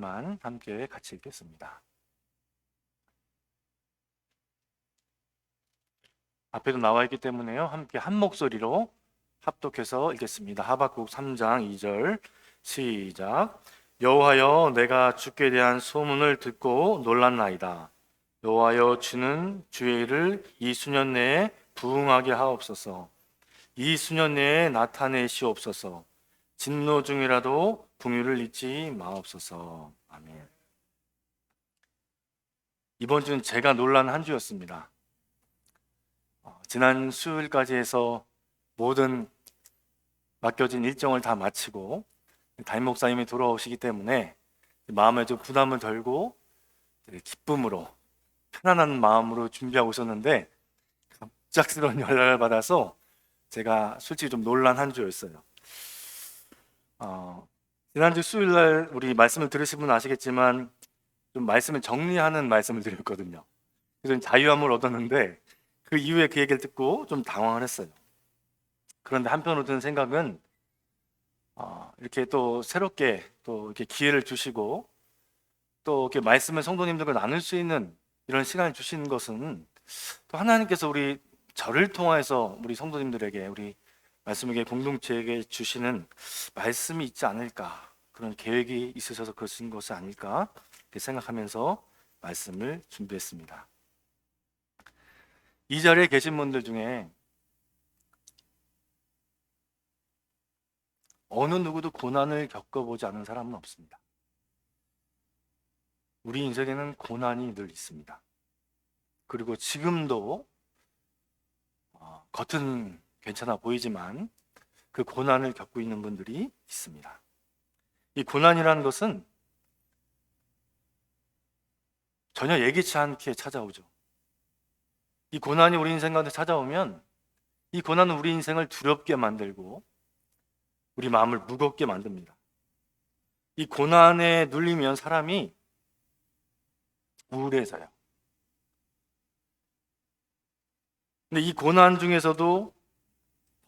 함께 같이 읽겠습니다. 앞에도 나와 있기 때문에요. 함께 한 목소리로 합독해서 읽겠습니다. 하박국 3장 2절 시작. 여호와여, 내가 주께 대한 소문을 듣고 놀랐나이다. 여호와여, 주는 주의 일을 이 수년 내에 부응하게 하옵소서. 이 수년 내에 나타내시옵소서. 진노 중이라도 긍휼을 잊지 마옵소서. 아멘. 이번 주는 제가 놀란 한 주였습니다. 지난 수요일까지 해서 모든 맡겨진 일정을 다 마치고 담임 목사님이 돌아오시기 때문에 마음에 좀 부담을 덜고 기쁨으로 편안한 마음으로 준비하고 있었는데 갑작스러운 연락을 받아서 제가 솔직히 좀 놀란 한 주였어요. 지난주 수요일날 우리 말씀을 들으신 분은 아시겠지만 좀 말씀을 정리하는 말씀을 드렸거든요. 그래서 자유함을 얻었는데 그 이후에 그 얘기를 듣고 좀 당황을 했어요. 그런데 한편으로 드는 생각은 이렇게 또 새롭게 또 이렇게 기회를 주시고 또 이렇게 말씀을 성도님들과 나눌 수 있는 이런 시간을 주시는 것은 또 하나님께서 우리 저를 통해서 우리 성도님들에게 우리 말씀에게 공동체에게 주시는 말씀이 있지 않을까, 그런 계획이 있으셔서 그러신 것이 아닐까 이렇게 생각하면서 말씀을 준비했습니다. 이 자리에 계신 분들 중에 어느 누구도 고난을 겪어보지 않은 사람은 없습니다. 우리 인생에는 고난이 늘 있습니다. 그리고 지금도 겉은 괜찮아 보이지만 그 고난을 겪고 있는 분들이 있습니다. 이 고난이라는 것은 전혀 예기치 않게 찾아오죠. 이 고난이 우리 인생 가운데 찾아오면 이 고난은 우리 인생을 두렵게 만들고 우리 마음을 무겁게 만듭니다. 이 고난에 눌리면 사람이 우울해져요. 근데 이 고난 중에서도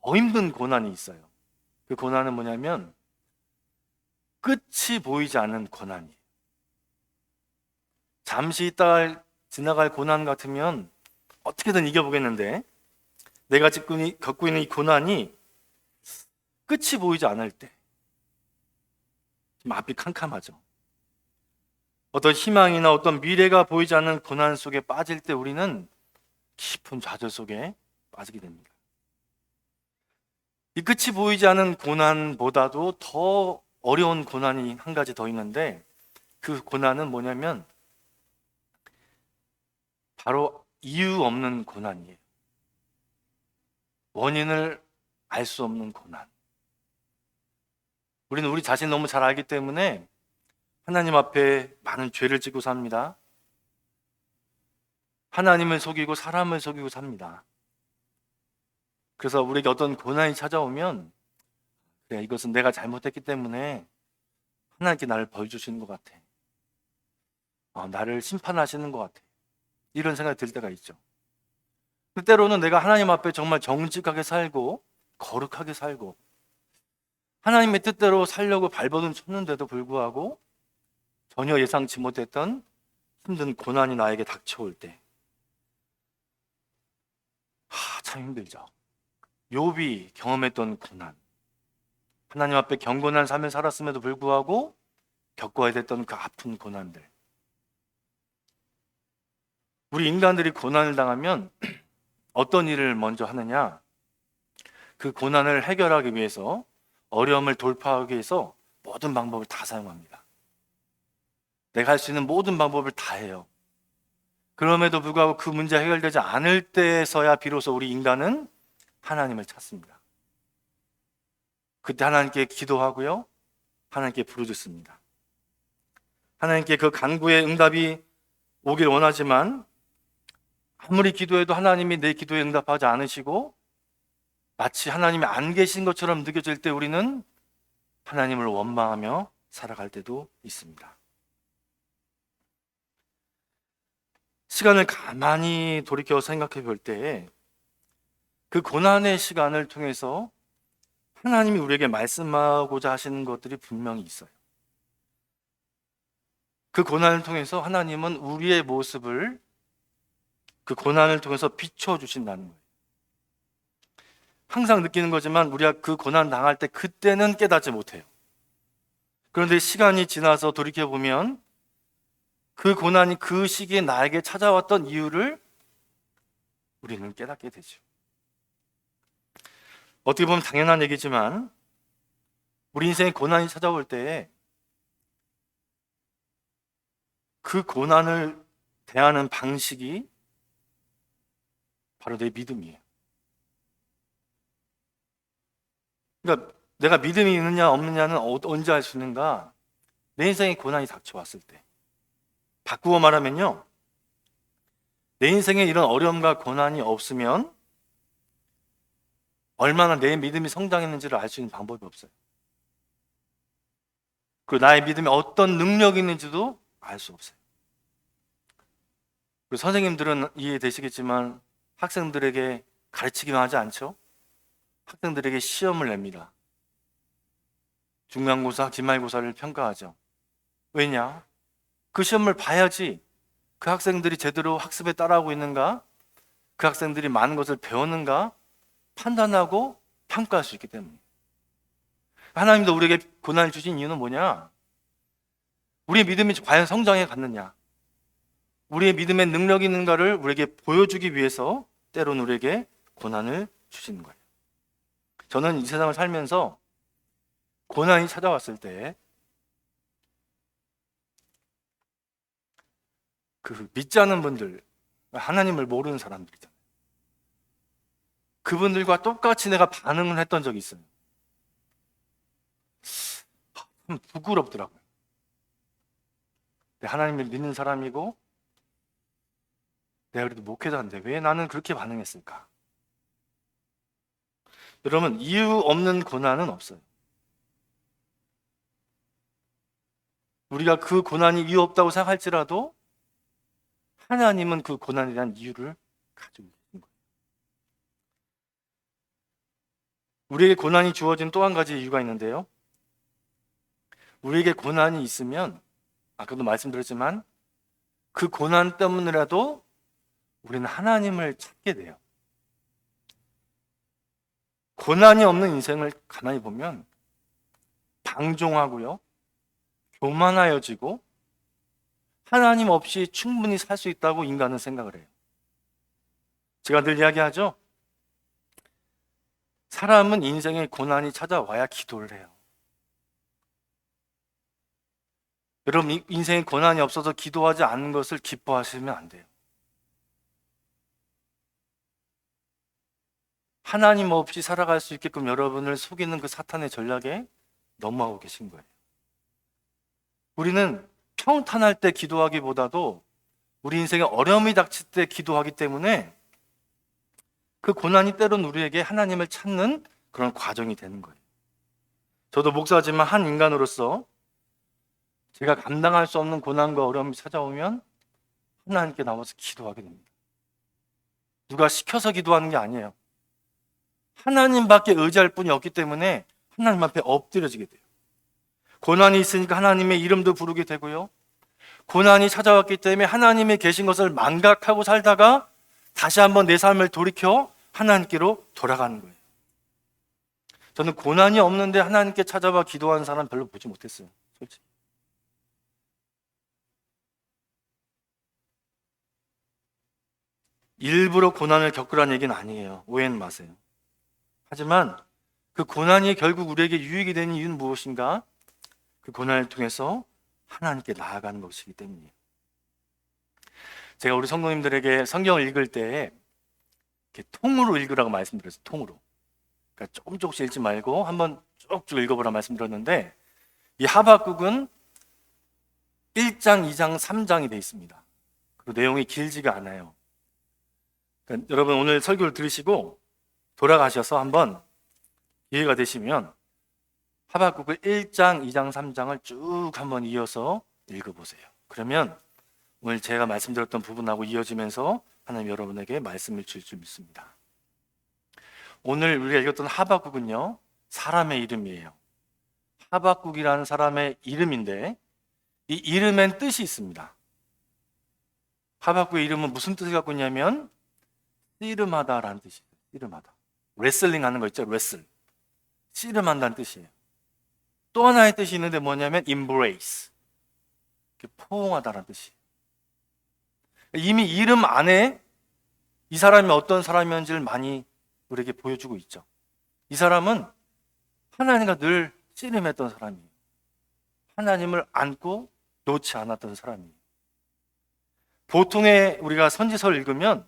더 힘든 고난이 있어요. 그 고난은 뭐냐면 끝이 보이지 않는 고난이에요. 잠시 있다 지나갈 고난 같으면 어떻게든 이겨보겠는데 내가 지금 겪고 있는 이 고난이 끝이 보이지 않을 때 좀 앞이 캄캄하죠. 어떤 희망이나 어떤 미래가 보이지 않는 고난 속에 빠질 때 우리는 깊은 좌절 속에 빠지게 됩니다. 이 끝이 보이지 않는 고난보다도 더 어려운 고난이 한 가지 더 있는데 그 고난은 뭐냐면 바로 이유 없는 고난이에요. 원인을 알 수 없는 고난. 우리는 우리 자신 너무 잘 알기 때문에 하나님 앞에 많은 죄를 짓고 삽니다. 하나님을 속이고 사람을 속이고 삽니다. 그래서 우리에게 어떤 고난이 찾아오면 그래, 이것은 내가 잘못했기 때문에 하나님께 나를 벌 주시는 것 같아. 나를 심판하시는 것 같아. 이런 생각이 들 때가 있죠. 때로는 내가 하나님 앞에 정말 정직하게 살고 거룩하게 살고 하나님의 뜻대로 살려고 발버둥 쳤는데도 불구하고 전혀 예상치 못했던 힘든 고난이 나에게 닥쳐올 때 참 힘들죠. 욥이 경험했던 고난, 하나님 앞에 경건한 삶을 살았음에도 불구하고 겪어야 됐던 그 아픈 고난들. 우리 인간들이 고난을 당하면 어떤 일을 먼저 하느냐? 그 고난을 해결하기 위해서, 어려움을 돌파하기 위해서 모든 방법을 다 사용합니다. 내가 할 수 있는 모든 방법을 다 해요. 그럼에도 불구하고 그 문제 해결되지 않을 때에서야 비로소 우리 인간은 하나님을 찾습니다. 그때 하나님께 기도하고요, 하나님께 부르짖습니다. 하나님께 그 간구의 응답이 오길 원하지만 아무리 기도해도 하나님이 내 기도에 응답하지 않으시고 마치 하나님이 안 계신 것처럼 느껴질 때 우리는 하나님을 원망하며 살아갈 때도 있습니다. 시간을 가만히 돌이켜 생각해 볼 때 그 고난의 시간을 통해서 하나님이 우리에게 말씀하고자 하시는 것들이 분명히 있어요. 그 고난을 통해서 하나님은 우리의 모습을 그 고난을 통해서 비춰주신다는 거예요. 항상 느끼는 거지만 우리가 그 고난 당할 때 그때는 깨닫지 못해요. 그런데 시간이 지나서 돌이켜보면 그 고난이 그 시기에 나에게 찾아왔던 이유를 우리는 깨닫게 되죠. 어떻게 보면 당연한 얘기지만 우리 인생에 고난이 찾아올 때에 그 고난을 대하는 방식이 바로 내 믿음이에요. 그러니까 내가 믿음이 있느냐 없느냐는 언제 알 수 있는가? 내 인생에 고난이 닥쳐왔을 때. 바꾸어 말하면요, 내 인생에 이런 어려움과 고난이 없으면 얼마나 내 믿음이 성장했는지를 알 수 있는 방법이 없어요. 그리고 나의 믿음에 어떤 능력이 있는지도 알 수 없어요. 그리고 선생님들은 이해되시겠지만 학생들에게 가르치기만 하지 않죠? 학생들에게 시험을 냅니다. 중간고사, 기말고사를 평가하죠. 왜냐? 그 시험을 봐야지 그 학생들이 제대로 학습에 따라하고 있는가, 그 학생들이 많은 것을 배웠는가 판단하고 평가할 수 있기 때문에. 하나님도 우리에게 고난을 주신 이유는 뭐냐? 우리의 믿음이 과연 성장해 갔느냐, 우리의 믿음에 능력이 있는가를 우리에게 보여주기 위해서 때로는 우리에게 고난을 주시는 거예요. 저는 이 세상을 살면서 고난이 찾아왔을 때 그 믿지 않는 분들, 하나님을 모르는 사람들이잖아요. 그분들과 똑같이 내가 반응을 했던 적이 있어요. 참 부끄럽더라고요. 하나님을 믿는 사람이고 내가 그래도 목회자인데 왜 나는 그렇게 반응했을까? 여러분, 이유 없는 고난은 없어요. 우리가 그 고난이 이유 없다고 생각할지라도 하나님은 그 고난에 대한 이유를 가지고 계신 거예요. 우리에게 고난이 주어진 또 한 가지 이유가 있는데요, 우리에게 고난이 있으면 아까도 말씀드렸지만 그 고난 때문이라도 우리는 하나님을 찾게 돼요. 고난이 없는 인생을 가만히 보면 방종하고요, 교만하여지고 하나님 없이 충분히 살 수 있다고 인간은 생각을 해요. 제가 늘 이야기하죠. 사람은 인생에 고난이 찾아와야 기도를 해요. 여러분, 인생에 고난이 없어서 기도하지 않는 것을 기뻐하시면 안 돼요. 하나님 없이 살아갈 수 있게끔 여러분을 속이는 그 사탄의 전략에 넘어가고 계신 거예요. 우리는 평탄할 때 기도하기보다도 우리 인생에 어려움이 닥칠 때 기도하기 때문에 그 고난이 때론 우리에게 하나님을 찾는 그런 과정이 되는 거예요. 저도 목사지만 한 인간으로서 제가 감당할 수 없는 고난과 어려움이 찾아오면 하나님께 나와서 기도하게 됩니다. 누가 시켜서 기도하는 게 아니에요. 하나님밖에 의지할 분이 없기 때문에 하나님 앞에 엎드려지게 돼요. 고난이 있으니까 하나님의 이름도 부르게 되고요, 고난이 찾아왔기 때문에 하나님이 계신 것을 망각하고 살다가 다시 한번 내 삶을 돌이켜 하나님께로 돌아가는 거예요. 저는 고난이 없는데 하나님께 찾아와 기도하는 사람 별로 보지 못했어요, 솔직히. 일부러 고난을 겪으라는 얘기는 아니에요. 오해는 마세요. 하지만 그 고난이 결국 우리에게 유익이 되는 이유는 무엇인가? 그 고난을 통해서 하나님께 나아가는 것이기 때문이에요. 제가 우리 성도님들에게 성경을 읽을 때 이렇게 통으로 읽으라고 말씀드렸어요. 통으로. 그러니까 조금씩 읽지 말고 한번 쭉쭉 읽어보라 말씀드렸는데, 이 하박국은 1장, 2장, 3장이 되어 있습니다. 그리고 내용이 길지가 않아요. 그러니까 여러분 오늘 설교를 들으시고 돌아가셔서 한번 기회가 되시면 하박국을 1장, 2장, 3장을 쭉 한번 이어서 읽어보세요. 그러면 오늘 제가 말씀드렸던 부분하고 이어지면서 하나님 여러분에게 말씀을 줄 줄 믿습니다. 오늘 우리가 읽었던 하박국은요, 사람의 이름이에요. 하박국이라는 사람의 이름인데 이 이름엔 뜻이 있습니다. 하박국의 이름은 무슨 뜻을 갖고 있냐면 씨름하다라는 뜻이에요. 씨름하다. 레슬링 하는 거 있죠. 레슬. 씨름한다는 뜻이에요. 또 하나의 뜻이 있는데 뭐냐면 embrace. 포옹하다라는 뜻이에요. 이미 이름 안에 이 사람이 어떤 사람이었는지를 많이 우리에게 보여주고 있죠. 이 사람은 하나님과 늘 씨름했던 사람이에요. 하나님을 안고 놓지 않았던 사람이에요. 보통의 우리가 선지서를 읽으면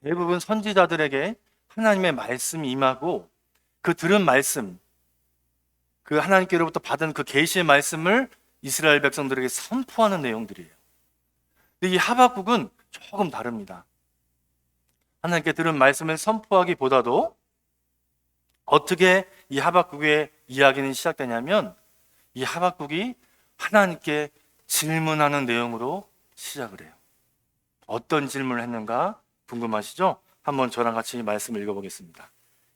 대부분 선지자들에게 하나님의 말씀이 임하고 그 들은 말씀, 그 하나님께로부터 받은 그 계시의 말씀을 이스라엘 백성들에게 선포하는 내용들이에요. 근데 이 하박국은 조금 다릅니다. 하나님께 들은 말씀을 선포하기보다도 어떻게 이 하박국의 이야기는 시작되냐면 이 하박국이 하나님께 질문하는 내용으로 시작을 해요. 어떤 질문을 했는가 궁금하시죠? 한번 저랑 같이 말씀을 읽어보겠습니다.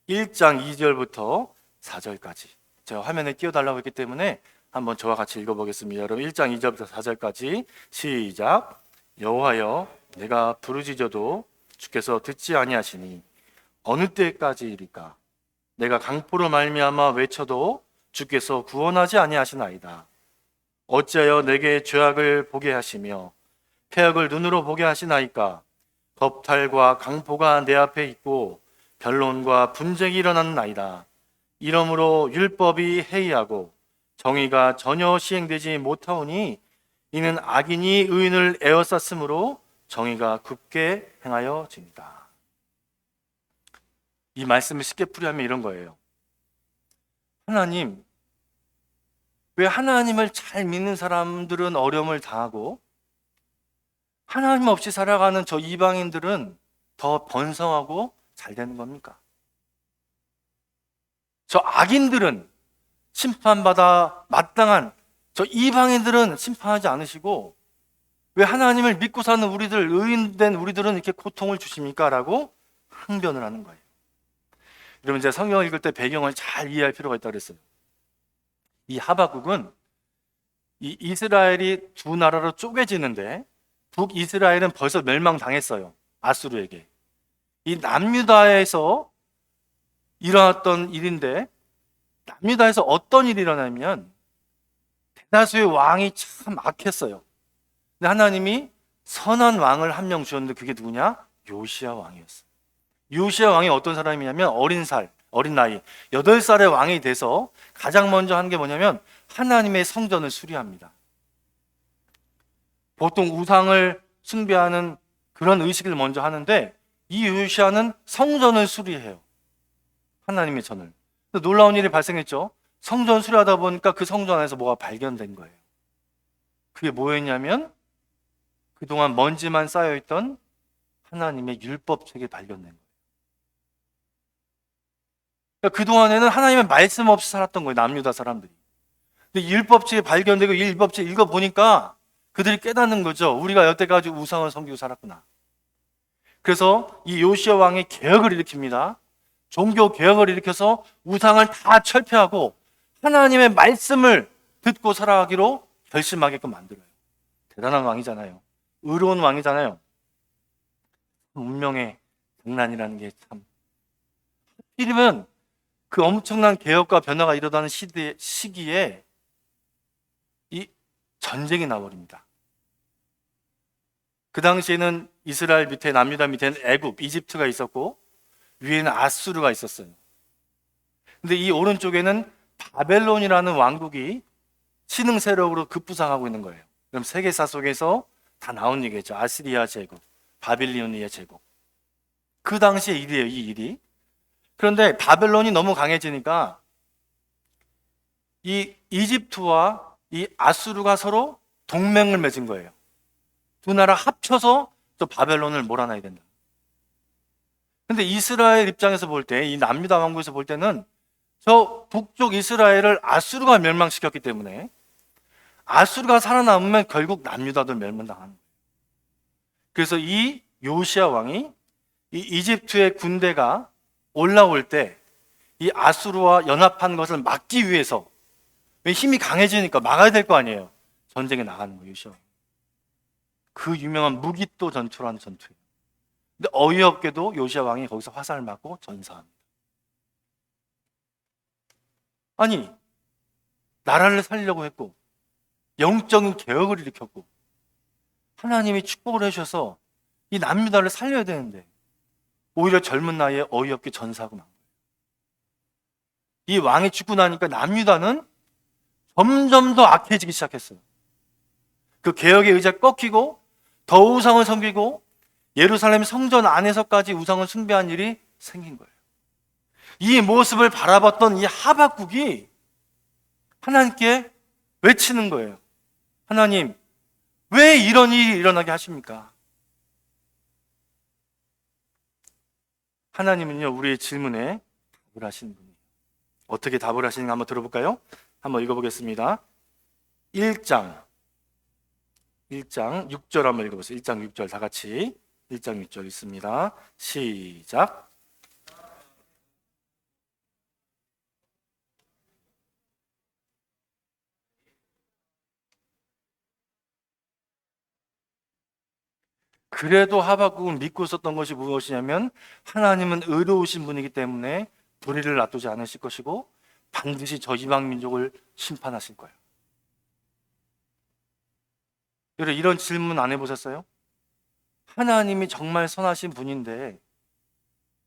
1장 2절부터 4절까지 제가 화면에 띄워달라고 했기 때문에 한번 저와 같이 읽어보겠습니다. 여러분 1장 2절부터 4절까지 시작. 여호와여 내가 부르짖어도 주께서 듣지 아니하시니 어느 때까지이리까? 내가 강포로 말미암아 외쳐도 주께서 구원하지 아니하시나이다. 어찌하여 내게 죄악을 보게 하시며 패악을 눈으로 보게 하시나이까? 겁탈과 강포가 내 앞에 있고 변론과 분쟁이 일어나나이다. 이러므로 율법이 해이하고 정의가 전혀 시행되지 못하오니 이는 악인이 의인을 에워쌌으므로 정의가 굳게 행하여집니다. 이 말씀을 쉽게 풀이하면 이런 거예요. 하나님, 왜 하나님을 잘 믿는 사람들은 어려움을 당하고 하나님 없이 살아가는 저 이방인들은 더 번성하고 잘 되는 겁니까? 저 악인들은 심판받아 마땅한 저 이방인들은 심판하지 않으시고 왜 하나님을 믿고 사는 우리들, 의인된 우리들은 이렇게 고통을 주십니까? 라고 항변을 하는 거예요. 여러분 제가 성경을 읽을 때 배경을 잘 이해할 필요가 있다고 그랬어요. 이 하박국은 이 이스라엘이 두 나라로 쪼개지는데 북이스라엘은 벌써 멸망당했어요. 아수르에게. 이 남유다에서 일어났던 일인데 남유다에서 어떤 일이 일어나면 대다수의 왕이 참 악했어요. 근데 하나님이 선한 왕을 한 명 주셨는데 그게 누구냐? 요시야 왕이었어요. 요시야 왕이 어떤 사람이냐면 어린 나이 8살의 왕이 돼서 가장 먼저 하는 게 뭐냐면 하나님의 성전을 수리합니다. 보통 우상을 숭배하는 그런 의식을 먼저 하는데 이 요시야는 성전을 수리해요. 하나님의 전을. 놀라운 일이 발생했죠. 성전 수리하다 보니까 그 성전 안에서 뭐가 발견된 거예요. 그게 뭐였냐면 그동안 먼지만 쌓여있던 하나님의 율법책이 발견된 거예요. 그러니까 그동안에는 하나님의 말씀 없이 살았던 거예요. 남유다 사람들이. 근데 율법책이 발견되고 이 율법책 읽어보니까 그들이 깨닫는 거죠. 우리가 여태까지 우상을 섬기고 살았구나. 그래서 이 요시야 왕이 개혁을 일으킵니다. 종교 개혁을 일으켜서 우상을 다 철폐하고 하나님의 말씀을 듣고 살아가기로 결심하게끔 만들어요. 대단한 왕이잖아요. 의로운 왕이잖아요. 운명의 장난이라는 게 참. 하필이면 그 엄청난 개혁과 변화가 일어나는 시기에 이 전쟁이 나버립니다. 그 당시에는 이스라엘 밑에 남유다 밑에는 애굽, 이집트가 있었고 위에는 아수르가 있었어요. 근데 이 오른쪽에는 바벨론이라는 왕국이 신흥 세력으로 급부상하고 있는 거예요. 그럼 세계사 속에서 다 나온 얘기죠. 아시리아 제국, 바빌로니아 제국. 그 당시의 일이에요, 이 일이. 그런데 바벨론이 너무 강해지니까 이 이집트와 이 아수르가 서로 동맹을 맺은 거예요. 두 나라 합쳐서 저 바벨론을 몰아내야 된다. 근데 이스라엘 입장에서 볼 때, 이 남유다 왕국에서 볼 때는 저 북쪽 이스라엘을 아수르가 멸망시켰기 때문에 아수르가 살아남으면 결국 남유다도 멸망당하는 거예요. 그래서 이 요시야 왕이 이 이집트의 군대가 올라올 때 이 아수르와 연합한 것을 막기 위해서 힘이 강해지니까 막아야 될 거 아니에요. 전쟁에 나가는 거예요. 요시아. 그 유명한 무기또 전투라는 전투예요. 근데 어이없게도 요시아 왕이 거기서 화살을 맞고 전사합니다. 아니, 나라를 살리려고 했고 영적인 개혁을 일으켰고 하나님이 축복을 해주셔서 이 남유다를 살려야 되는데 오히려 젊은 나이에 어이없게 전사하고 만 거예요. 이 왕이 죽고 나니까 남유다는 점점 더 악해지기 시작했어요. 그 개혁의 의지가 꺾이고 더 우상을 섬기고 예루살렘 성전 안에서까지 우상을 숭배한 일이 생긴 거예요. 이 모습을 바라봤던 이 하박국이 하나님께 외치는 거예요. 하나님, 왜 이런 일이 일어나게 하십니까? 하나님은요, 우리의 질문에 답을 하시는 분이에요. 어떻게 답을 하시는가 한번 들어볼까요? 한번 읽어보겠습니다. 1장 6절 한번 읽어보세요. 1장 6절 다 같이 1장 6절 읽습니다. 시작. 그래도 하박국은 믿고 있었던 것이 무엇이냐면 하나님은 의로우신 분이기 때문에 불의를 놔두지 않으실 것이고 반드시 저 이방 민족을 심판하실 거예요. 여러분, 이런 질문 안 해보셨어요? 하나님이 정말 선하신 분인데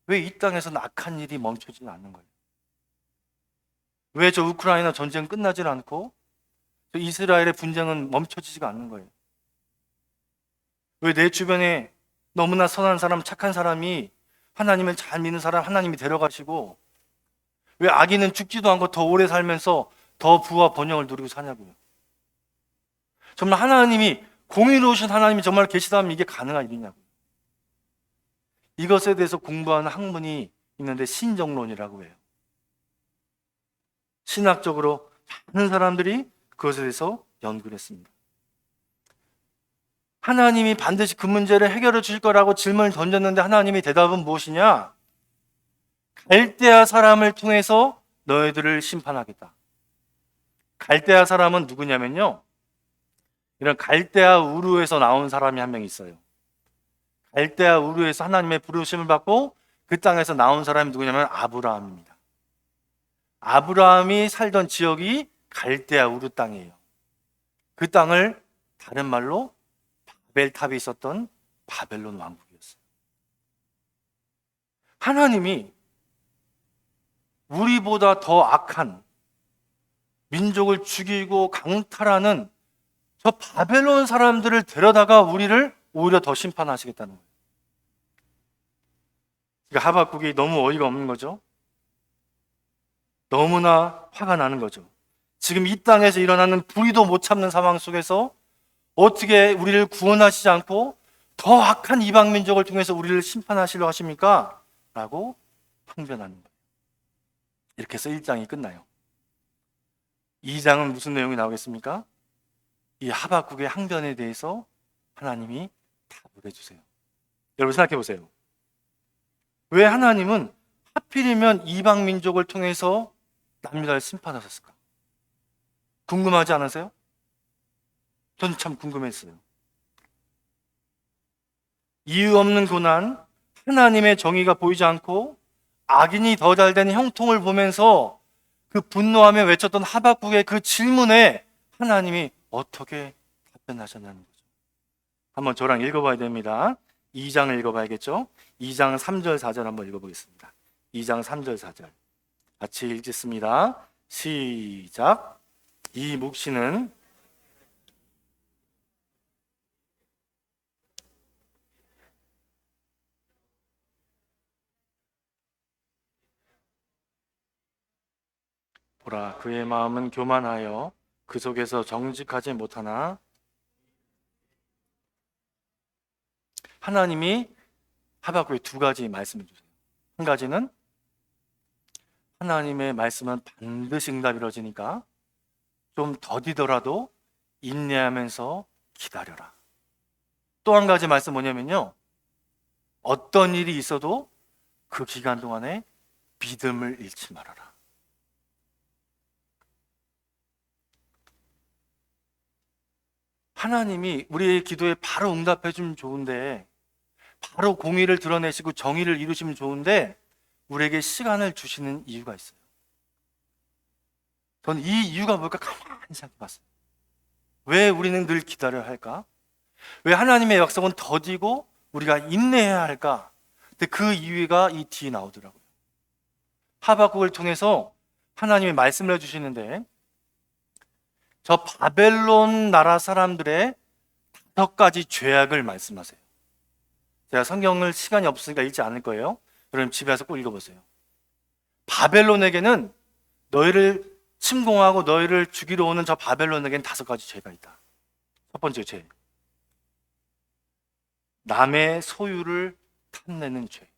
왜 이 땅에서 악한 일이 멈춰지지 않는 거예요? 왜 저 우크라이나 전쟁 끝나질 않고 저 이스라엘의 분쟁은 멈춰지지가 않는 거예요? 왜 내 주변에 너무나 선한 사람, 착한 사람이 하나님을 잘 믿는 사람 하나님이 데려가시고 왜 악인은 죽지도 않고 더 오래 살면서 더 부와 번영을 누리고 사냐고요? 정말 하나님이 공의로우신 하나님이 정말 계시다면 이게 가능한 일이냐고요? 이것에 대해서 공부하는 학문이 있는데 신정론이라고 해요. 신학적으로 많은 사람들이 그것에 대해서 연구를 했습니다. 하나님이 반드시 그 문제를 해결해 주실 거라고 질문을 던졌는데 하나님의 대답은 무엇이냐? 갈대아 사람을 통해서 너희들을 심판하겠다. 갈대아 사람은 누구냐면요, 이런 갈대아 우르에서 나온 사람이 한 명 있어요. 갈대아 우르에서 하나님의 부르심을 받고 그 땅에서 나온 사람이 누구냐면 아브라함입니다. 아브라함이 살던 지역이 갈대아 우르 땅이에요. 그 땅을 다른 말로 바벨탑이 있었던 바벨론 왕국이었어요. 하나님이 우리보다 더 악한 민족을 죽이고 강탈하는 저 바벨론 사람들을 데려다가 우리를 오히려 더 심판하시겠다는 거예요. 그러니까 하박국이 너무 어이가 없는 거죠. 너무나 화가 나는 거죠. 지금 이 땅에서 일어나는 불의도 못 참는 상황 속에서 어떻게 우리를 구원하시지 않고 더 악한 이방 민족을 통해서 우리를 심판하시려 하십니까? 라고 항변하는 거예요. 이렇게 해서 1장이 끝나요. 2장은 무슨 내용이 나오겠습니까? 이 하박국의 항변에 대해서 하나님이 답을 해주세요. 여러분 생각해 보세요. 왜 하나님은 하필이면 이방 민족을 통해서 남유다를 심판하셨을까? 궁금하지 않으세요? 전 참 궁금했어요. 이유 없는 고난, 하나님의 정의가 보이지 않고 악인이 더 잘되는 형통을 보면서 그 분노하며 외쳤던 하박국의 그 질문에 하나님이 어떻게 답변하셨냐는 거죠. 한번 저랑 읽어봐야 됩니다. 2장을 읽어봐야겠죠? 2장 3절 4절 한번 읽어보겠습니다. 2장 3절 4절 같이 읽겠습니다. 시작. 이 묵시는 보라, 그의 마음은 교만하여 그 속에서 정직하지 못하나. 하나님이 하박국에 두 가지 말씀을 주세요. 한 가지는 하나님의 말씀은 반드시 응답이 이루어지니까 좀 더디더라도 인내하면서 기다려라. 또 한 가지 말씀 뭐냐면요, 어떤 일이 있어도 그 기간 동안에 믿음을 잃지 말아라. 하나님이 우리의 기도에 바로 응답해 주면 좋은데, 바로 공의를 드러내시고 정의를 이루시면 좋은데 우리에게 시간을 주시는 이유가 있어요. 저는 이 이유가 뭘까 가만히 생각해 봤어요. 왜 우리는 늘 기다려야 할까? 왜 하나님의 약속은 더디고 우리가 인내해야 할까? 근데 그 이유가 이 뒤에 나오더라고요. 하박국을 통해서 하나님이 말씀을 해주시는데, 저 바벨론 나라 사람들의 5가지 죄악을 말씀하세요. 제가 성경을 시간이 없으니까 읽지 않을 거예요. 여러분 집에 가서 꼭 읽어보세요. 바벨론에게는, 너희를 침공하고 너희를 죽이러 오는 저 바벨론에게는 5가지 죄가 있다. 첫 번째 죄, 남의 소유를 탐내는 죄.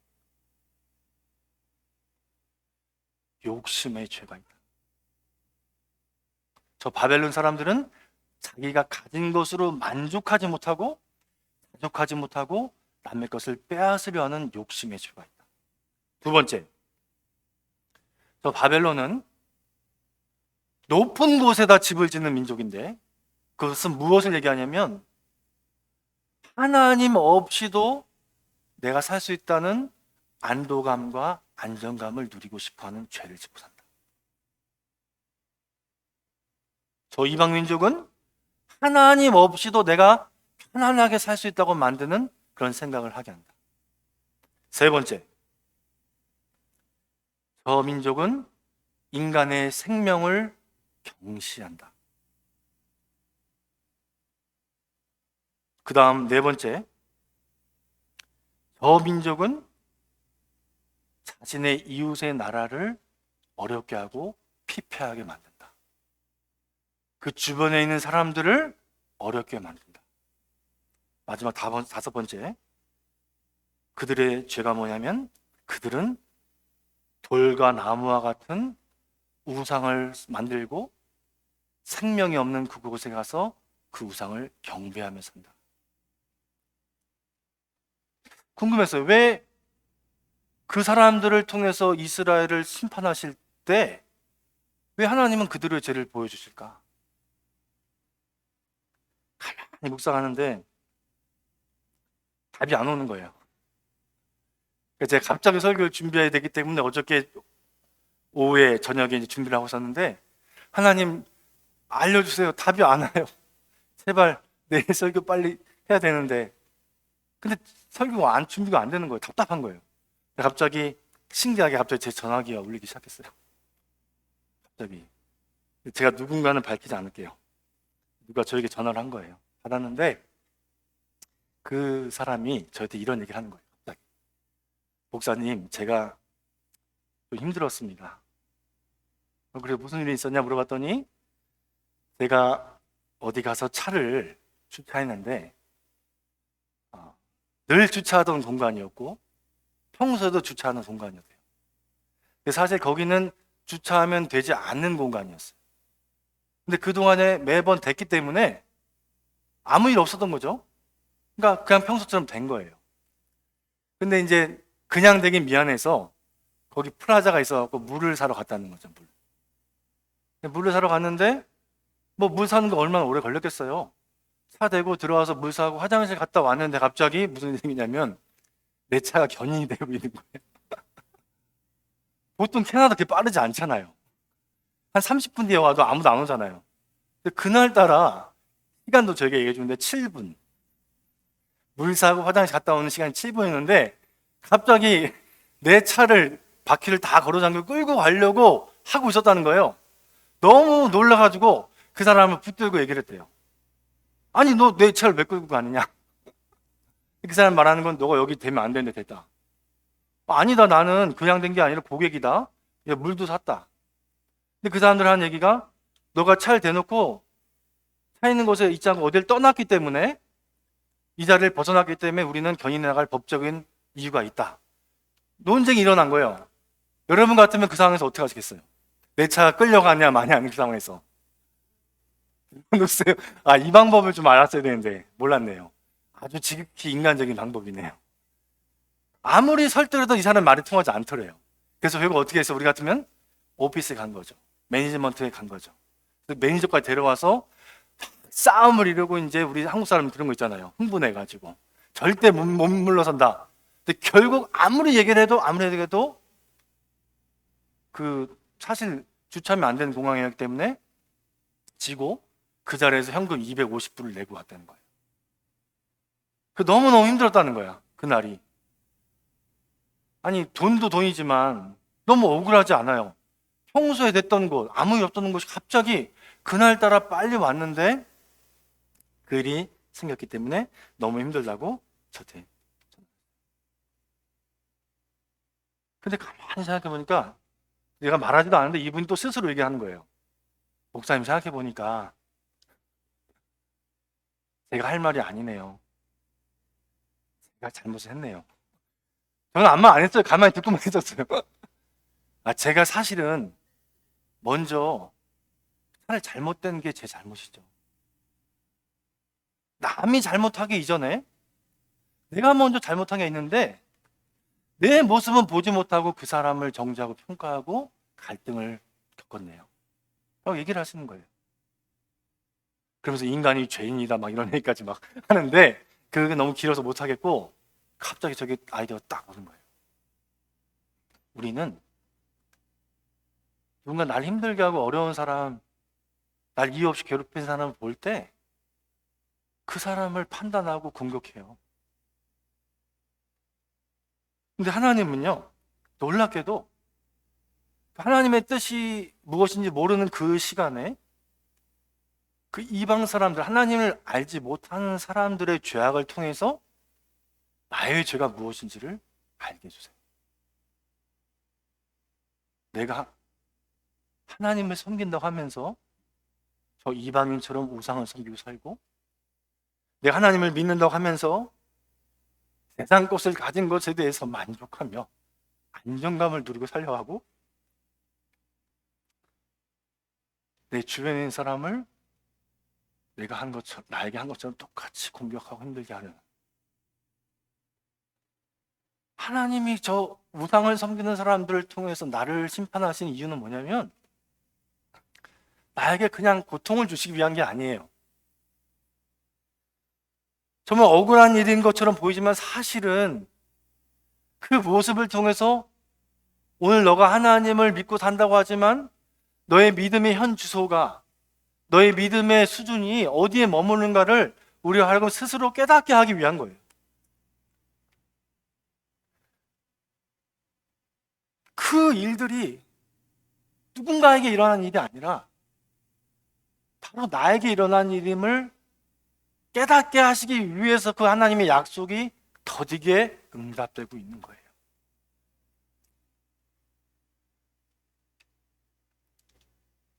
욕심의 죄가 있다. 저 바벨론 사람들은 자기가 가진 것으로 만족하지 못하고 남의 것을 빼앗으려 하는 욕심의 죄가 있다. 두 번째, 저 바벨론은 높은 곳에다 집을 짓는 민족인데, 그것은 무엇을 얘기하냐면 하나님 없이도 내가 살 수 있다는 안도감과 안정감을 누리고 싶어하는 죄를 짓고 산다. 저 이방 민족은 하나님 없이도 내가 편안하게 살 수 있다고 만드는 그런 생각을 하게 한다. 세 번째, 저 민족은 인간의 생명을 경시한다. 그 다음 네 번째, 저 민족은 자신의 이웃의 나라를 어렵게 하고 피폐하게 만든다. 그 주변에 있는 사람들을 어렵게 만든다. 마지막 5번째, 그들의 죄가 뭐냐면 그들은 돌과 나무와 같은 우상을 만들고 생명이 없는 그곳에 가서 그 우상을 경배하며 산다. 궁금했어요. 왜 그 사람들을 통해서 이스라엘을 심판하실 때 왜 하나님은 그들의 죄를 보여주실까? 가만히 묵상하는데 답이 안 오는 거예요. 제가 갑자기 설교를 준비해야 되기 때문에 어저께 오후에 저녁에 이제 준비를 하고 있었는데, 하나님 알려주세요. 답이 안 와요. 제발 내일 설교 빨리 해야 되는데. 근데 설교가 준비가 안 되는 거예요. 답답한 거예요. 갑자기 신기하게 제 전화기가 울리기 시작했어요. 갑자기. 제가 누군가는 밝히지 않을게요. 누가 저에게 전화를 한 거예요. 받았는데 그 사람이 저한테 이런 얘기를 하는 거예요. 갑자기. 목사님, 제가 좀 힘들었습니다. 그래, 무슨 일이 있었냐 물어봤더니, 제가 어디 가서 차를 주차했는데 늘 주차하던 공간이었고 평소에도 주차하는 공간이었대요. 사실 거기는 주차하면 되지 않는 공간이었어요. 근데 그동안에 매번 됐기 때문에 아무 일 없었던 거죠. 그러니까 그냥 평소처럼 된 거예요. 근데 이제 그냥 되긴 미안해서 거기 플라자가 있어갖고 물을 사러 갔다는 거죠. 물을 사러 갔는데 뭐 물 사는 거 얼마나 오래 걸렸겠어요. 차 대고 들어와서 물 사고 화장실 갔다 왔는데 갑자기 무슨 일이냐면 내 차가 견인이 되고 있는 거예요. 보통 캐나다 그렇게 빠르지 않잖아요. 한 30분 뒤에 와도 아무도 안 오잖아요. 근데 그날따라 시간도 저에게 얘기해 주는데 7분. 물 사고 화장실 갔다 오는 시간이 7분이었는데 갑자기 내 차를 바퀴를 다 걸어 잠그고 끌고 가려고 하고 있었다는 거예요. 너무 놀라가지고 그 사람을 붙들고 얘기를 했대요. 아니, 너 내 차를 왜 끌고 가느냐? 그 사람 말하는 건 너가 여기 되면 안 되는데 됐다. 아니다, 나는 그냥 된 게 아니라 고객이다. 물도 샀다. 근데 그 사람들 하는 얘기가, 너가 차를 대놓고 차 있는 곳에 있지 않고 어딜 떠났기 때문에, 이 자리를 벗어났기 때문에 우리는 견인해 나갈 법적인 이유가 있다. 논쟁이 일어난 거예요. 여러분 같으면 그 상황에서 어떻게 하시겠어요? 내 차가 끌려가냐 마냐 하는 그 상황에서. 글쎄요. 이 방법을 좀 알았어야 되는데 몰랐네요. 아주 지극히 인간적인 방법이네요. 아무리 설득해도 이 사람 말이 통하지 않더래요. 그래서 결국 어떻게 해서 우리 같으면 오피스에 간 거죠. 매니지먼트에 간 거죠. 매니저까지 데려와서 싸움을 이루고 이제 우리 한국 사람 그런 거 있잖아요. 흥분해가지고 절대 못 물러선다. 근데 결국 아무리 얘기를 해도 그 사실 주차하면 안 되는 공항이었기 때문에 지고 그 자리에서 현금 250불을 내고 왔다는 거예요. 그 너무너무 힘들었다는 거야, 그날이. 아니, 돈도 돈이지만 너무 억울하지 않아요? 평소에 됐던 곳, 아무 일 없던 곳이 갑자기 그날따라 빨리 왔는데 그 일이 생겼기 때문에 너무 힘들다고 저한테. 근데 가만히 생각해 보니까 내가 말하지도 않았는데 이분이 또 스스로 얘기하는 거예요. 목사님, 생각해 보니까 제가 할 말이 아니네요. 제가 잘못을 했네요. 저는 아무 말 안 했어요. 가만히 듣고만 있었어요. 제가 사실은 먼저 차라리 잘못된 게 제 잘못이죠. 남이 잘못하기 이전에 내가 먼저 잘못한 게 있는데 내 모습은 보지 못하고 그 사람을 정죄하고 평가하고 갈등을 겪었네요. 라고 얘기를 하시는 거예요. 그러면서 인간이 죄인이다 막 이런 얘기까지 막 하는데 그게 너무 길어서 못 하겠고 갑자기 저기 아이디어가 딱 오는 거예요. 우리는 누군가 날 힘들게 하고 어려운 사람, 날 이유 없이 괴롭힌 사람을 볼 때 그 사람을 판단하고 공격해요. 근데 하나님은요, 놀랍게도 하나님의 뜻이 무엇인지 모르는 그 시간에 그 이방 사람들, 하나님을 알지 못하는 사람들의 죄악을 통해서 나의 죄가 무엇인지를 알게 해주세요. 내가 하나님을 섬긴다고 하면서 저 이방인처럼 우상을 섬기고 살고, 내가 하나님을 믿는다고 하면서 세상 것을 가진 것에 대해서 만족하며 안정감을 누리고 살려하고, 내 주변에 있는 사람을 내가 한 것처럼, 나에게 한 것처럼 똑같이 공격하고 힘들게 하는, 하나님이 저 우상을 섬기는 사람들을 통해서 나를 심판하시는 이유는 뭐냐면 나에게 그냥 고통을 주시기 위한 게 아니에요. 정말 억울한 일인 것처럼 보이지만 사실은 그 모습을 통해서 오늘 너가 하나님을 믿고 산다고 하지만 너의 믿음의 현 주소가, 너의 믿음의 수준이 어디에 머무르는가를 우리가 하여금 스스로 깨닫게 하기 위한 거예요. 그 일들이 누군가에게 일어난 일이 아니라 바로 나에게 일어난 일임을 깨닫게 하시기 위해서 그 하나님의 약속이 더디게 응답되고 있는 거예요.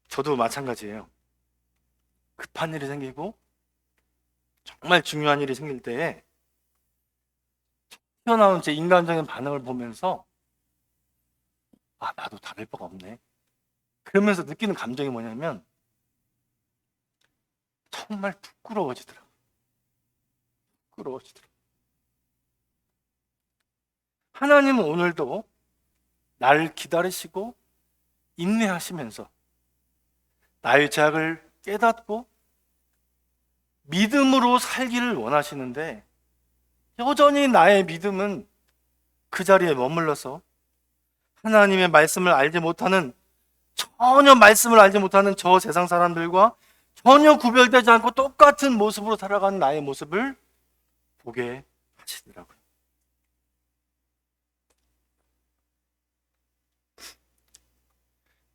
저도 마찬가지예요. 급한 일이 생기고 정말 중요한 일이 생길 때에 튀어나온 제 인간적인 반응을 보면서 나도 다를 바가 없네. 그러면서 느끼는 감정이 뭐냐면 정말 부끄러워지더라고요. 하나님은 오늘도 나를 기다리시고 인내하시면서 나의 죄악을 깨닫고 믿음으로 살기를 원하시는데 여전히 나의 믿음은 그 자리에 머물러서 하나님의 말씀을 알지 못하는, 전혀 말씀을 알지 못하는 저 세상 사람들과 전혀 구별되지 않고 똑같은 모습으로 살아가는 나의 모습을 보게 하시더라고요.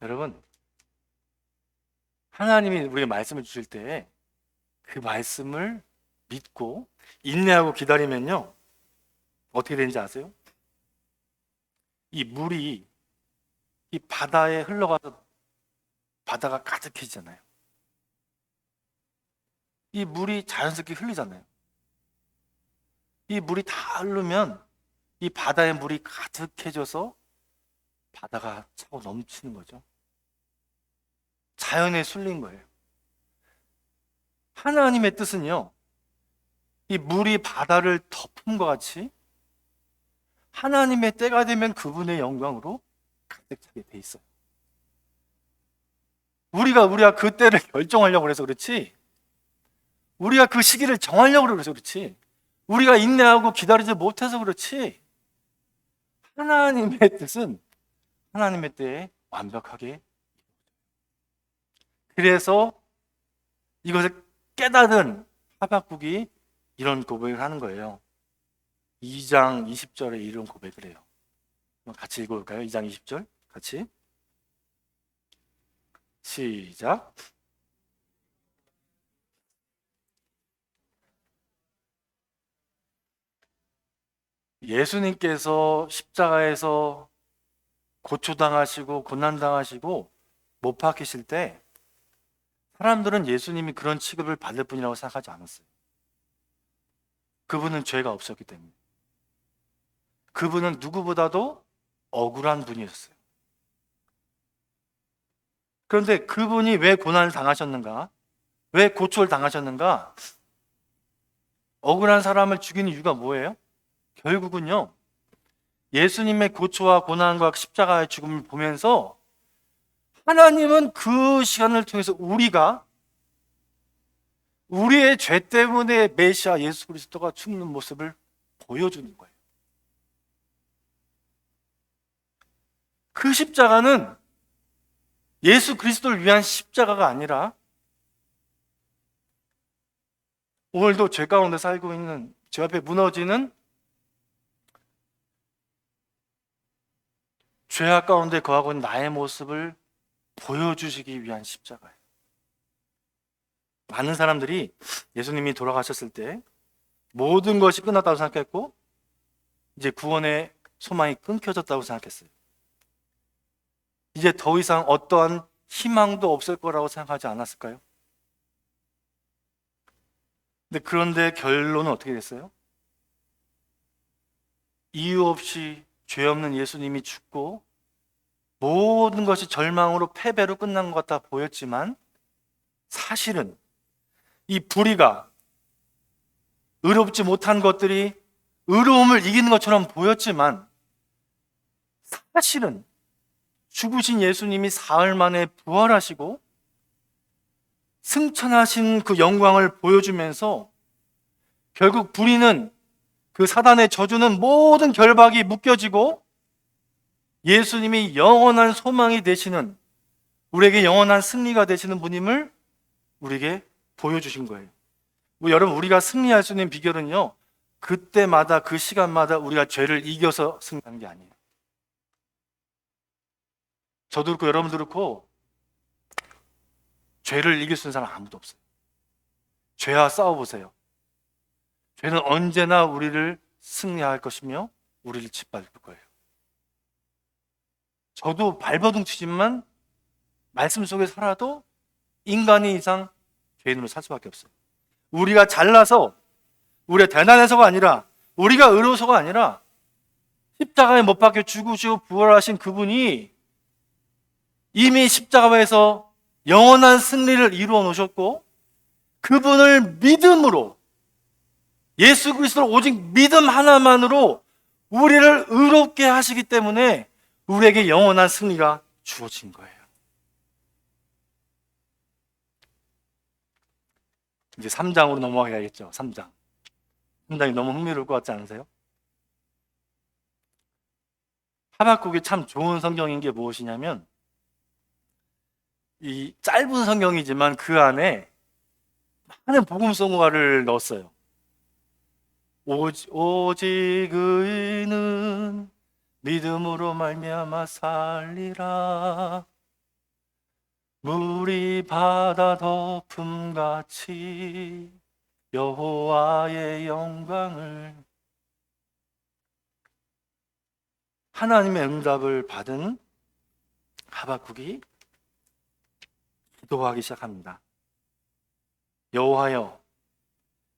여러분, 하나님이 우리에게 말씀을 주실 때 그 말씀을 믿고 인내하고 기다리면요, 어떻게 되는지 아세요? 이 물이 이 바다에 흘러가서 바다가 가득해지잖아요. 이 물이 자연스럽게 흘리잖아요. 이 물이 다 흐르면 이 바다의 물이 가득해져서 바다가 차고 넘치는 거죠. 자연에 쏠린 거예요. 하나님의 뜻은요, 이 물이 바다를 덮음과 같이 하나님의 때가 되면 그분의 영광으로 가득 차게 돼 있어요. 우리가 그 때를 결정하려고 해서 그렇지 우리가 그 시기를 정하려고 그래서 그렇지, 우리가 인내하고 기다리지 못해서 그렇지, 하나님의 뜻은 하나님의 때에 완벽하게, 그래서 이것을 깨닫은 하박국이 이런 고백을 하는 거예요. 2장 20절에 이런 고백을 해요. 같이 읽어볼까요? 2장 20절 같이 시작. 예수님께서 십자가에서 고초당하시고 고난당하시고 못 박히실 때 사람들은 예수님이 그런 취급을 받을 분이라고 생각하지 않았어요. 그분은 죄가 없었기 때문에. 그분은 누구보다도 억울한 분이었어요. 그런데 그분이 왜 고난을 당하셨는가? 왜 고초를 당하셨는가? 억울한 사람을 죽이는 이유가 뭐예요? 결국은요, 예수님의 고초와 고난과 십자가의 죽음을 보면서 하나님은 그 시간을 통해서 우리의 죄 때문에 메시아 예수 그리스도가 죽는 모습을 보여주는 거예요. 그 십자가는 예수 그리스도를 위한 십자가가 아니라 오늘도 죄 가운데 살고 있는, 죄 앞에 무너지는, 죄악 가운데 거하고 있는 나의 모습을 보여주시기 위한 십자가예요. 많은 사람들이 예수님이 돌아가셨을 때 모든 것이 끝났다고 생각했고 이제 구원의 소망이 끊겨졌다고 생각했어요. 이제 더 이상 어떠한 희망도 없을 거라고 생각하지 않았을까요? 그런데 결론은 어떻게 됐어요? 이유 없이 죄 없는 예수님이 죽고 모든 것이 절망으로 패배로 끝난 것 같아 보였지만 사실은 이 불의가, 의롭지 못한 것들이 의로움을 이기는 것처럼 보였지만 사실은 죽으신 예수님이 사흘 만에 부활하시고 승천하신 그 영광을 보여주면서 결국 불의는, 그 사단의 저주는 모든 결박이 묶여지고 예수님이 영원한 소망이 되시는, 우리에게 영원한 승리가 되시는 분임을 우리에게 보여주신 거예요. 여러분, 우리가 승리할 수 있는 비결은요, 그때마다 그 시간마다 우리가 죄를 이겨서 승리하는 게 아니에요. 저도 그렇고 여러분도 그렇고 죄를 이길 수 있는 사람 아무도 없어요. 죄와 싸워보세요. 죄는 언제나 우리를 승리할 것이며 우리를 짓밟을 거예요. 저도 발버둥 치지만 말씀 속에 살아도 인간이 이상 죄인으로 살 수밖에 없어요. 우리가 잘나서, 우리가 대단해서가 아니라, 우리가 의로워서가 아니라 십자가에 못 박혀 죽으시고 부활하신 그분이 이미 십자가에서 영원한 승리를 이루어 놓으셨고 그분을 믿음으로, 예수 그리스도를 오직 믿음 하나만으로 우리를 의롭게 하시기 때문에 우리에게 영원한 승리가 주어진 거예요. 이제 3장으로 넘어가야겠죠. 3장. 3장이 너무 흥미로울 것 같지 않으세요? 하박국이 참 좋은 성경인 게 무엇이냐면 이 짧은 성경이지만 그 안에 많은 복음성가를 넣었어요. 오직 의인은 믿음으로 말미암아 살리라. 물이 바다 덮음같이 여호와의 영광을. 하나님의 응답을 받은 하박국이 기도하기 시작합니다. 여호와여,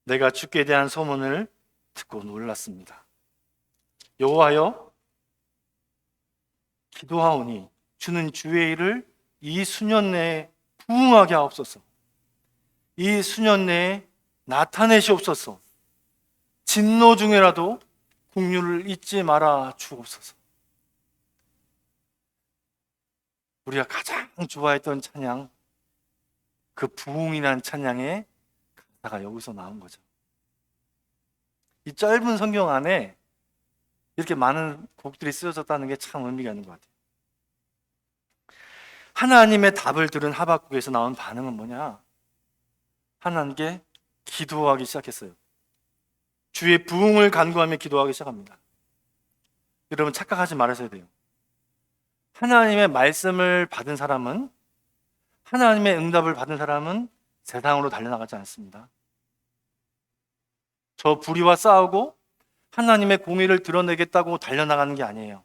내가 주께 대한 소문을 듣고 놀랐습니다. 여호와여, 기도하오니 주는 주의 일을 이 수년 내에 부응하게 하옵소서. 이 수년 내에 나타내시옵소서. 진노 중에라도 긍휼을 잊지 말아 주옵소서. 우리가 가장 좋아했던 찬양, 그 부흥이란 찬양의 가사가 여기서 나온 거죠. 이 짧은 성경 안에 이렇게 많은 곡들이 쓰여졌다는 게 참 의미가 있는 것 같아요. 하나님의 답을 들은 하박국에서 나온 반응은 뭐냐? 하나님께 기도하기 시작했어요. 주의 부흥을 간구하며 기도하기 시작합니다. 여러분 착각하지 말아야 돼요. 하나님의 말씀을 받은 사람은, 하나님의 응답을 받은 사람은 세상으로 달려나가지 않습니다. 저 불의와 싸우고 하나님의 공의를 드러내겠다고 달려나가는 게 아니에요.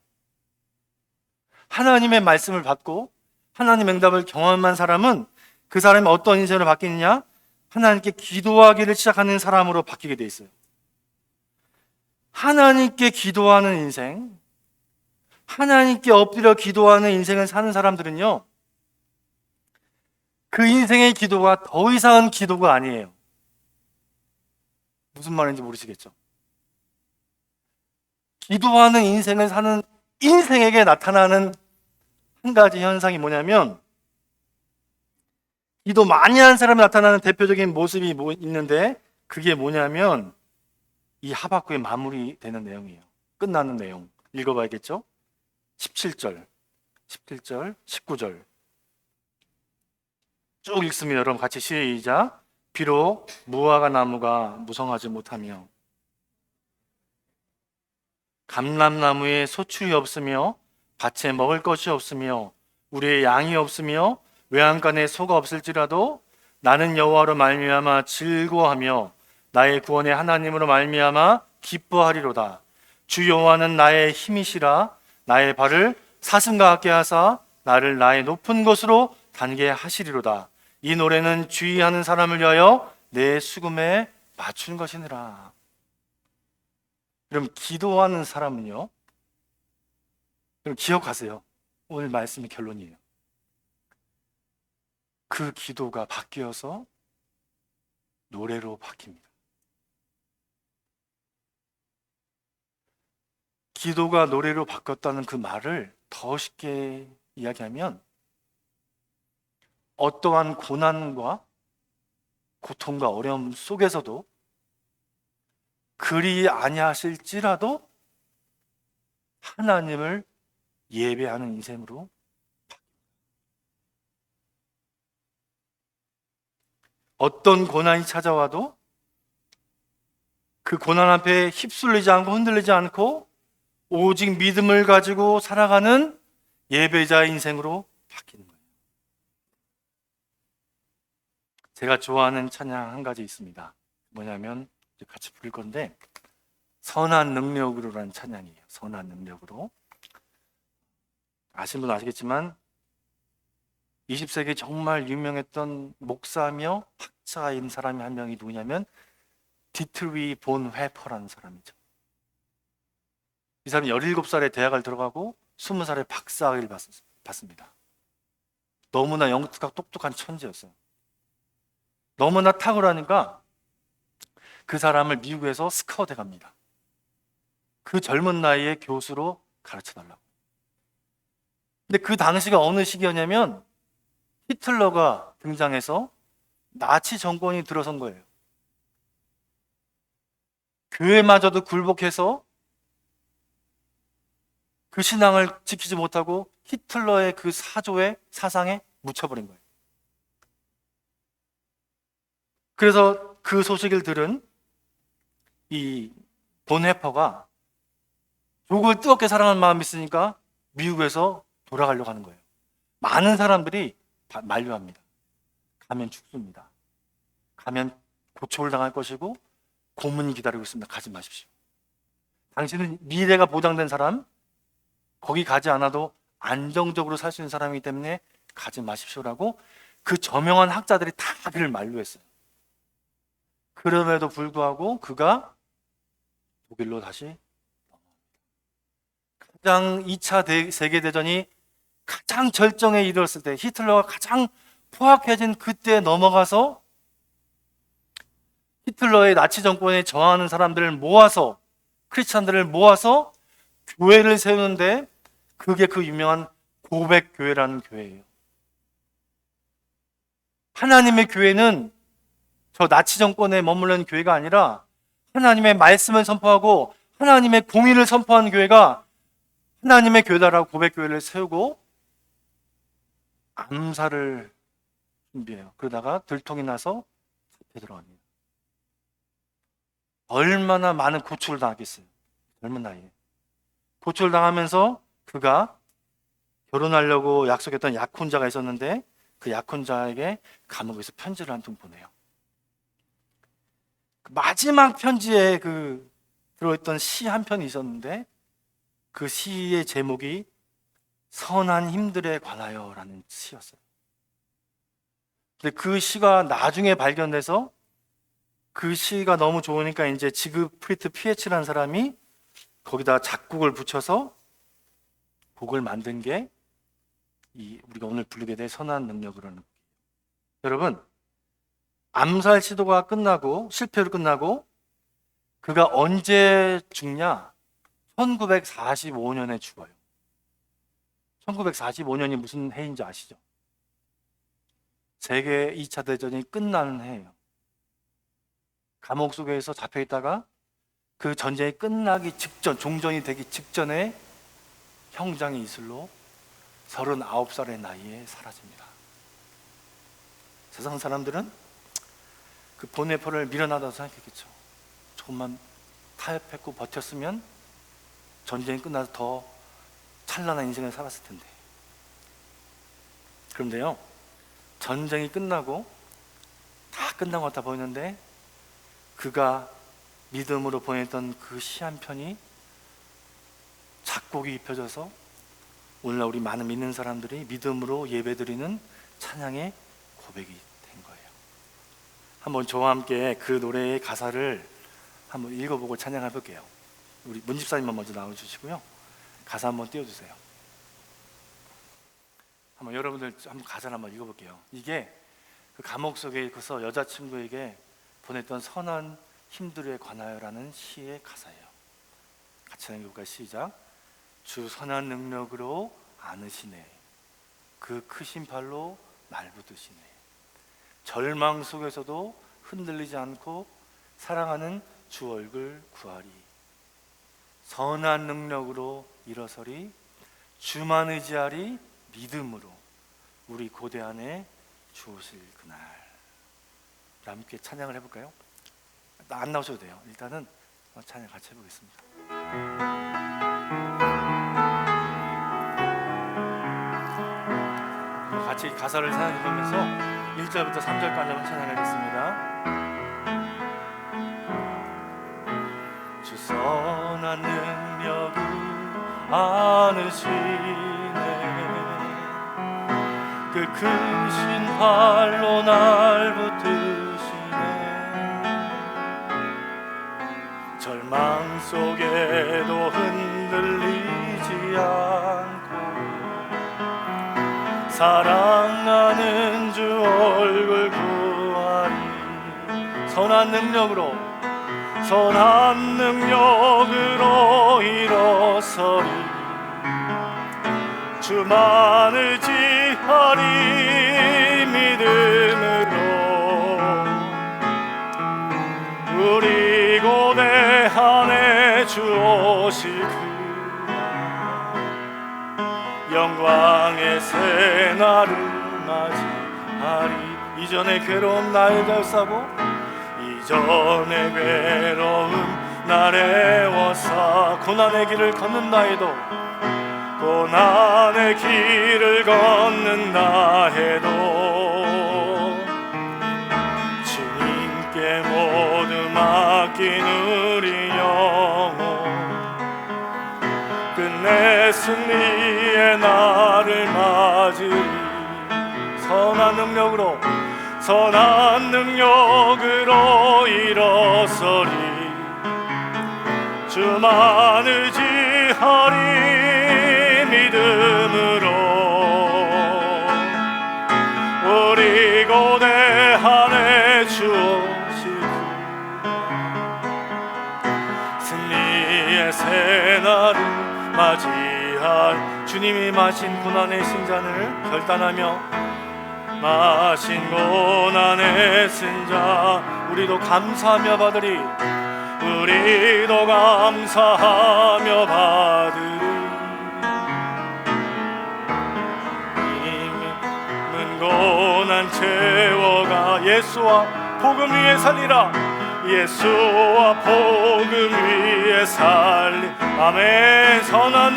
하나님의 말씀을 받고 하나님의 응답을 경험한 사람은 그 사람이 어떤 인생으로 바뀌느냐? 하나님께 기도하기를 시작하는 사람으로 바뀌게 돼 있어요. 하나님께 기도하는 인생, 하나님께 엎드려 기도하는 인생을 사는 사람들은요, 그 인생의 기도가 더 이상은 기도가 아니에요. 무슨 말인지 모르시겠죠? 기도하는 인생을 사는 인생에게 나타나는 한 가지 현상이 뭐냐면, 기도 많이 하는 사람이 나타나는 대표적인 모습이 있는데, 그게 뭐냐면 이 하박국의 마무리되는 내용이에요. 끝나는 내용 읽어봐야겠죠? 17절, 19절 쭉 읽습니다. 여러분 같이 시작. 비록 무화과 나무가 무성하지 못하며 감람나무에 소출이 없으며 밭에 먹을 것이 없으며 우리의 양이 없으며 외양간에 소가 없을지라도 나는 여호와로 말미암아 즐거워하며 나의 구원의 하나님으로 말미암아 기뻐하리로다. 주 여호와는 나의 힘이시라. 나의 발을 사슴과 같게 하사 나를 나의 높은 곳으로 단게 하시리로다. 이 노래는 주의하는 사람을 위하여 내 수금에 맞춘 것이니라. 그럼 기도하는 사람은요, 그럼 기억하세요. 오늘 말씀의 결론이에요. 그 기도가 바뀌어서 노래로 바뀝니다. 기도가 노래로 바뀌었다는 그 말을 더 쉽게 이야기하면, 어떠한 고난과 고통과 어려움 속에서도 그리 아니하실지라도 하나님을 예배하는 인생으로, 어떤 고난이 찾아와도 그 고난 앞에 휩쓸리지 않고 흔들리지 않고 오직 믿음을 가지고 살아가는 예배자의 인생으로 바뀌는 거예요. 제가 좋아하는 찬양 한 가지 있습니다. 뭐냐면 같이 부를 건데, 선한 능력으로라는 찬양이에요. 선한 능력으로. 아시는 분 아시겠지만 20세기 정말 유명했던 목사며 학자인 사람이 한 명이 누구냐면 디트리 본 회퍼라는 사람이죠. 이 사람이 17살에 대학을 들어가고 20살에 박사학위를 받습니다. 너무나 영특하고 똑똑한 천재였어요. 너무나 탁월하니까 그 사람을 미국에서 스카우트해 갑니다. 그 젊은 나이에 교수로 가르쳐달라고. 근데 그 당시가 어느 시기였냐면 히틀러가 등장해서 나치 정권이 들어선 거예요. 교회마저도 굴복해서 그 신앙을 지키지 못하고 히틀러의 그 사조의 사상에 묻혀버린 거예요. 그래서 그 소식을 들은 이 본헤퍼가 조국을 뜨겁게 사랑하는 마음이 있으니까 미국에서 돌아가려고 하는 거예요. 많은 사람들이 만류합니다. 가면 죽습니다. 가면 고초를 당할 것이고 고문이 기다리고 있습니다. 가지 마십시오. 당신은 미래가 보장된 사람, 거기 가지 않아도 안정적으로 살 수 있는 사람이기 때문에 가지 마십시오라고 그 저명한 학자들이 다 그를 만류했어요. 그럼에도 불구하고 그가 독일로 다시, 가장 2차 세계대전이 가장 절정에 이르렀을 때, 히틀러가 가장 포악해진 그때 넘어가서 히틀러의 나치 정권에 저항하는 사람들을 모아서, 크리스찬들을 모아서 교회를 세우는데, 그게 그 유명한 고백교회라는 교회예요. 하나님의 교회는 저 나치 정권에 머무르는 교회가 아니라 하나님의 말씀을 선포하고 하나님의 공의를 선포하는 교회가 하나님의 교회다라고 고백교회를 세우고 암살을 준비해요. 그러다가 들통이 나서 잡혀 들어갑니다. 얼마나 많은 고초를 당하겠어요. 젊은 나이에. 고초를 당하면서 그가 결혼하려고 약속했던 약혼자가 있었는데 그 약혼자에게 감옥에서 편지를 한 통 보내요. 마지막 편지에 들어있던 시 한 편이 있었는데 그 시의 제목이 선한 힘들에 관하여라는 시였어요. 근데 그 시가 나중에 발견돼서 그 시가 너무 좋으니까 이제 지그프리트 피에츠라는 사람이 거기다 작곡을 붙여서 곡을 만든 게 우리가 오늘 부르게 될 선한 능력으로는. 여러분, 암살 시도가 끝나고 실패로 끝나고 그가 언제 죽냐? 1945년에 죽어요. 1945년이 무슨 해인지 아시죠? 세계 2차 대전이 끝나는 해예요. 감옥 속에서 잡혀 있다가 그 전쟁이 끝나기 직전, 종전이 되기 직전에 형장의 이슬로 39살의 나이에 사라집니다. 세상 사람들은 그 보네포를 밀어놔도 생각했겠죠. 조금만 타협했고 버텼으면 전쟁이 끝나서 더 찬란한 인생을 살았을 텐데. 그런데요, 전쟁이 끝나고 다 끝난 것 같아 보이는데 그가 믿음으로 보냈던 그 시 한 편이 작곡이 입혀져서 오늘날 우리 많은 믿는 사람들이 믿음으로 예배드리는 찬양의 고백이 된 거예요. 한번 저와 함께 그 노래의 가사를 한번 읽어보고 찬양해 볼게요. 우리 문집사님만 먼저 나와주시고요. 가사 한번 띄워주세요. 한번 여러분들 한번 가사를 한번 읽어볼게요. 이게 그 감옥 속에 있어서 여자친구에게 보냈던 선한 힘들에 관하여라는 시의 가사예요. 같이 읽어볼까요? 시작. 주 선한 능력으로 안으시네. 그 크신 팔로 날 붙드시네. 절망 속에서도 흔들리지 않고 사랑하는 주 얼굴 구하리. 선한 능력으로 일어서리. 주만 의지하리. 믿음으로 우리 고대 안에 주오실 그날. 함께 찬양을 해볼까요? 안 나오셔도 돼요. 일단은 찬양 같이 해보겠습니다. 같이 가사를 생각해보면서 1절부터 3절까지 한번 찬양하겠습니다. 주 선한 능력을 안으시네. 그 크신 팔로 날 붙드시네. 절망 속에도 흔들리지 않고 사랑하는 주 얼굴 구하리. 선한 능력으로 일어서리. 주만 의지하리. 믿음으로 우리 고대 안에 주 오실 그날. 영광의 새날을 맞이하리. 이전의 괴로움 날 결사고 이전의 괴로움 나를 애워서 고난의 길을 걷는다 해도 고난의 길을 걷는다 해도 주님께 모두 맡긴 우리 영혼 끝내 승리의 날을 맞으리. 선한 능력으로 일어서리. 주만 의지하리. 믿음으로 우리 고대 안에 주 오실 승리의 새날을 맞이할. 주님이 마신 고난의 신잔을 결단하며 마신 고난의 쓴자 우리도 감사하며 받으리. 우리도 감사하며 받으리. 이는 고난 채워가 예수와 복음 위에 살리라. 예수와 복음 위에 살리. 아멘. 선한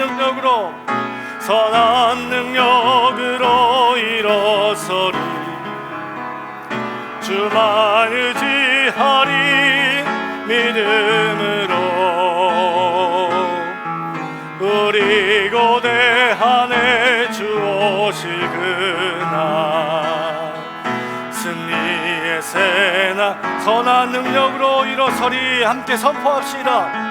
능력으로 일어서리. 주만 의지하리. 믿음으로 우리 고대하네 주 오실 그날. 승리의 새날 선한 능력으로 일어서리. 함께 선포합시다.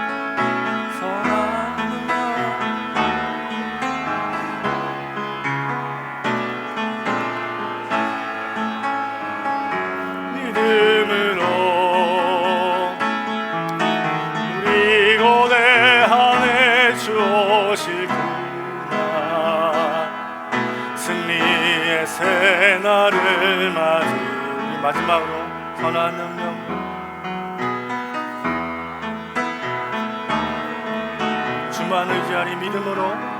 새날을 맞이. 마지막으로 선한 능력 주만 의지하리. 믿음으로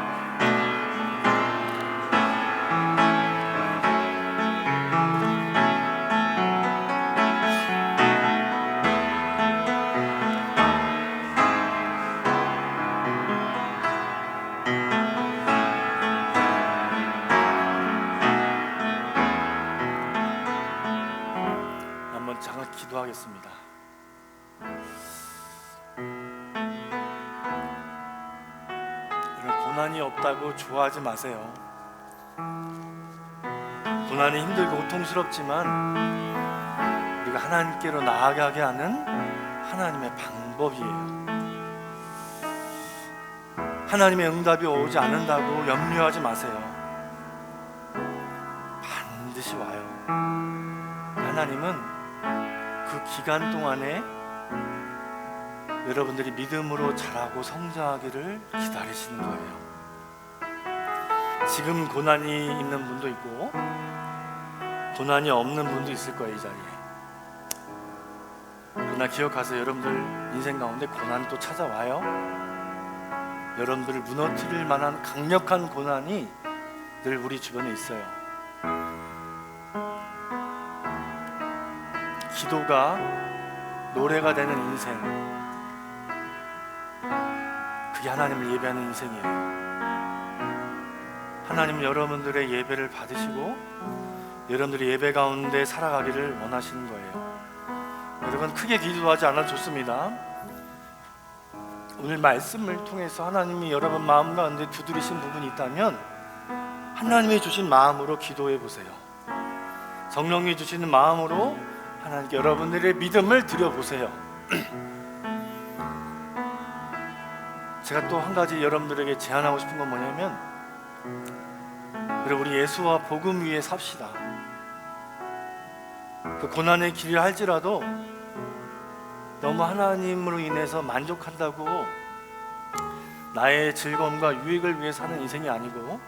잠깐 기도하겠습니다. 이런 고난이 없다고 좋아하지 마세요. 고난이 힘들고 고통스럽지만 우리가 하나님께로 나아가게 하는 하나님의 방법이에요. 하나님의 응답이 오지 않는다고 염려하지 마세요. 반드시 와요. 하나님은 그 기간 동안에 여러분들이 믿음으로 자라고 성장하기를 기다리시는 거예요. 지금 고난이 있는 분도 있고 고난이 없는 분도 있을 거예요, 이 자리에. 그러나 기억하세요. 여러분들 인생 가운데 고난이 또 찾아와요. 여러분들을 무너뜨릴 만한 강력한 고난이 늘 우리 주변에 있어요. 기도가 노래가 되는 인생, 그게 하나님을 예배하는 인생이에요. 하나님은 여러분들의 예배를 받으시고 여러분들이 예배 가운데 살아가기를 원하시는 거예요. 여러분 크게 기도하지 않아도 좋습니다. 오늘 말씀을 통해서 하나님이 여러분 마음 가운데 두드리신 부분이 있다면 하나님이 주신 마음으로 기도해 보세요. 성령이 주시는 마음으로 하나님께 여러분들의 믿음을 드려보세요. 제가 또 한 가지 여러분들에게 제안하고 싶은 건 뭐냐면, 우리 예수와 복음 위에 삽시다. 그 고난의 길을 할지라도 너무 하나님으로 인해서 만족한다고 나의 즐거움과 유익을 위해 사는 인생이 아니고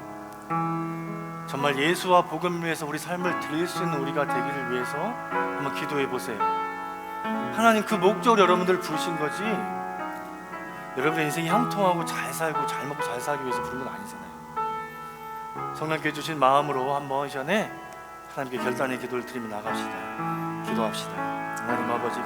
정말 예수와 복음 위해서 우리 삶을 드릴 수 있는 우리가 되기를 위해서 한번 기도해 보세요. 하나님 그 목적으로 여러분들을 부르신 거지 여러분의 인생이 형통하고 잘 살고 잘 먹고 잘 살기 위해서 부른 건 아니잖아요. 성령께 주신 마음으로 한번 이 전에 하나님께 결단의 기도를 드리며 나갑시다. 기도합시다. 하나님 아버지